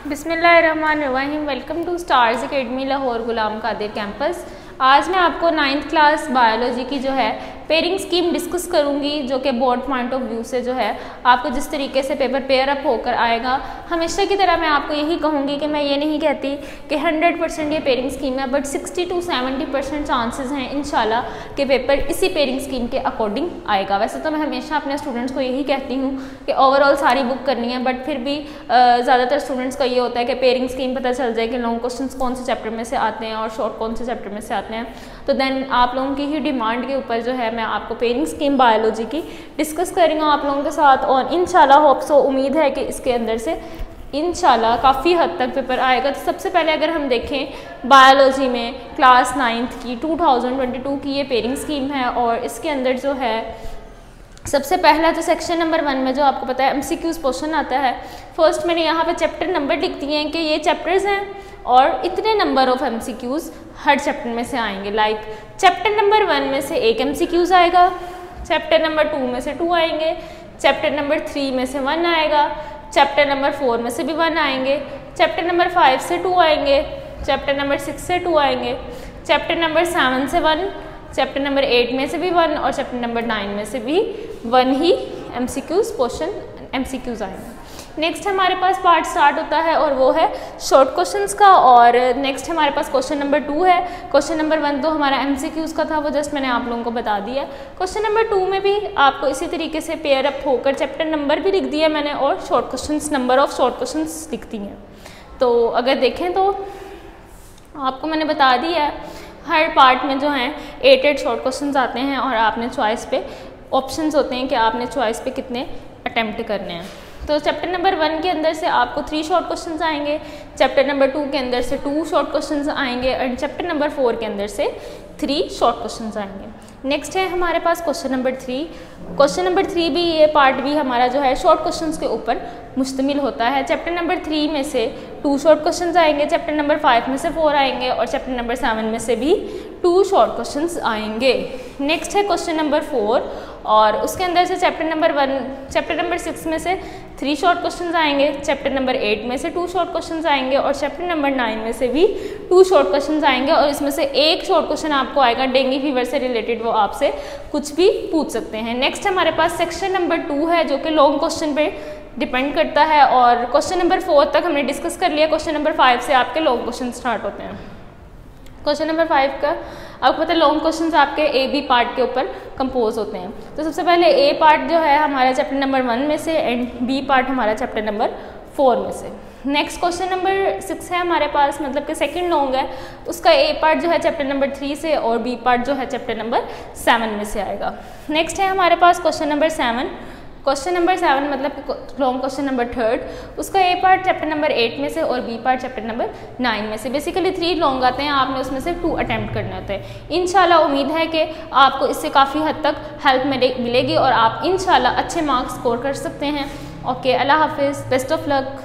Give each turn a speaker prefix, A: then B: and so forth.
A: बिस्मिल्लाहिर्रहमानिर्रहीम। Welcome to stars academy Lahore Ghulam Qadir campus. आज मैं आपको 9th क्लास बायोलॉजी की जो है पेयरिंग स्कीम डिस्कस करूंगी, जो कि बोर्ड पॉइंट ऑफ व्यू से जो है आपको जिस तरीके से पेपर पेयर अप होकर आएगा। हमेशा की तरह मैं आपको यही कहूँगी कि मैं ये नहीं कहती कि 100% ये पेयरिंग स्कीम है, बट 60 to 70% चांसेस हैं इंशाल्लाह कि पेपर इसी पेयरिंग स्कीम के अकॉर्डिंग आएगा। वैसे तो मैं हमेशा अपने स्टूडेंट्स को यही कहती हूँ कि ओवरऑल सारी बुक करनी है, बट फिर भी ज़्यादातर स्टूडेंट्स का ये होता है कि पेयरिंग स्कीम पता चल जाए कि लॉन्ग क्वेश्चन कौन से चैप्टर में से आते हैं और शॉर्ट कौन से चैप्टर में से आते हैं। तो देन आप लोगों की ही डिमांड के ऊपर जो है मैं आपको पेयरिंग स्कीम बायोलॉजी की डिस्कस करेंगे आप लोगों के साथ, और इंशाल्लाह होप सो उम्मीद है कि इसके अंदर से इंशाल्लाह काफ़ी हद तक पेपर आएगा। तो सबसे पहले अगर हम देखें बायोलॉजी में क्लास 9th की 2022 की ये पेयरिंग स्कीम है, और इसके अंदर जो है सबसे पहला जो सेक्शन नंबर 1 में जो आपको पता है MCQs क्वेश्चन आता है। फर्स्ट मैंने यहाँ पे चैप्टर नंबर लिख दिए हैं कि ये चैप्टर्स हैं और इतने number of MCQs her chapter में से आएंगे। लाइक चैप्टर नंबर 1 में से 1 MCQs आएगा, चैप्टर नंबर 2 में से 2 आएंगे, चैप्टर नंबर 3 में से 1 आएगा, चैप्टर नंबर 4 में से भी 1 आएंगे, चैप्टर नंबर 5 से 2 आएंगे, चैप्टर नंबर 6 से 2 आएंगे, चैप्टर नंबर 7 से 1, चैप्टर नंबर 8 में से भी 1 और चैप्टर नंबर 9 में से भी 1 ही MCQs आएंगे। नेक्स्ट हमारे पास पार्ट स्टार्ट होता है और वो है शॉर्ट क्वेश्चंस का, और नेक्स्ट हमारे पास क्वेश्चन नंबर 2 है। क्वेश्चन नंबर 1 तो हमारा MCQs का था, वो जस्ट मैंने आप लोगों को बता दिया। क्वेश्चन नंबर 2 में भी आपको इसी तरीके से पेयर अप होकर चैप्टर नंबर भी लिख दिया मैंने और short questions, number of short questions लिख दी हैं। तो अगर देखें तो आपको मैंने बता दिया है हर पार्ट में जो हैं 8 शॉर्ट क्वेश्चंस आते हैं, और आपने चॉइस पे ऑप्शंस होते हैं कि आपने चॉइस पे कितने अटेम्प्ट करने हैं। तो चैप्टर नंबर 1 के अंदर से आपको 3 शॉर्ट क्वेश्चंस आएंगे, चैप्टर नंबर 2 के अंदर से 2 शॉर्ट क्वेश्चंस आएंगे, और चैप्टर नंबर 4 के अंदर से 3 शॉर्ट क्वेश्चंस आएंगे। नेक्स्ट है हमारे पास क्वेश्चन नंबर 3। क्वेश्चन नंबर 3 भी, ये पार्ट भी हमारा जो है शॉर्ट क्वेश्चंस के ऊपर मुश्तमिल होता है। चैप्टर नंबर 3 में से 2 शॉर्ट क्वेश्चंस आएंगे, चैप्टर नंबर 5 में से 4 आएंगे, और चैप्टर नंबर 7 में से भी 2 शॉर्ट क्वेश्चंस आएंगे। नेक्स्ट है क्वेश्चन नंबर 4, और उसके अंदर से चैप्टर नंबर 6 में से 3 शॉर्ट क्वेश्चंस आएंगे, चैप्टर नंबर 8 में से 2 शॉर्ट क्वेश्चंस आएंगे, और चैप्टर नंबर 9 में से भी 2 शॉर्ट क्वेश्चंस आएंगे। और इसमें से एक शॉर्ट क्वेश्चन आपको आएगा डेंगू फीवर से रिलेटेड, वो आपसे कुछ भी पूछ सकते हैं। नेक्स्ट हमारे पास सेक्शन नंबर 2 है जो कि लॉन्ग क्वेश्चन पे डिपेंड करता है, और क्वेश्चन नंबर 4 तक हमने डिस्कस कर लिया। क्वेश्चन नंबर 5 से आपके लॉन्ग क्वेश्चन स्टार्ट होते हैं। क्वेश्चन नंबर 5 का आपको पता है लॉन्ग क्वेश्चंस आपके A-B पार्ट के ऊपर कंपोज होते हैं। तो सबसे पहले A पार्ट जो है हमारा चैप्टर नंबर 1 में से, एंड B पार्ट हमारा चैप्टर नंबर 4 में से। नेक्स्ट क्वेश्चन नंबर 6 है हमारे पास, मतलब कि सेकंड लॉन्ग है, उसका A पार्ट जो है चैप्टर नंबर 3 से, और B पार्ट जो है चैप्टर नंबर 7 में से आएगा। नेक्स्ट है हमारे पास क्वेश्चन नंबर 7। क्वेश्चन नंबर 7 मतलब लॉन्ग क्वेश्चन नंबर 3, उसका A पार्ट चैप्टर नंबर 8 में से और B पार्ट चैप्टर नंबर 9 में से। बेसिकली 3 लॉन्ग आते हैं, आपने उसमें से 2 अटैम्प्ट करने होते हैं। इंशाल्लाह उम्मीद है कि आपको इससे काफ़ी हद तक हेल्प मिलेगी और आप इंशाल्लाह अच्छे मार्क्स स्कोर कर सकते हैं। ओके, अल्लाह हाफिज़, बेस्ट ऑफ लक।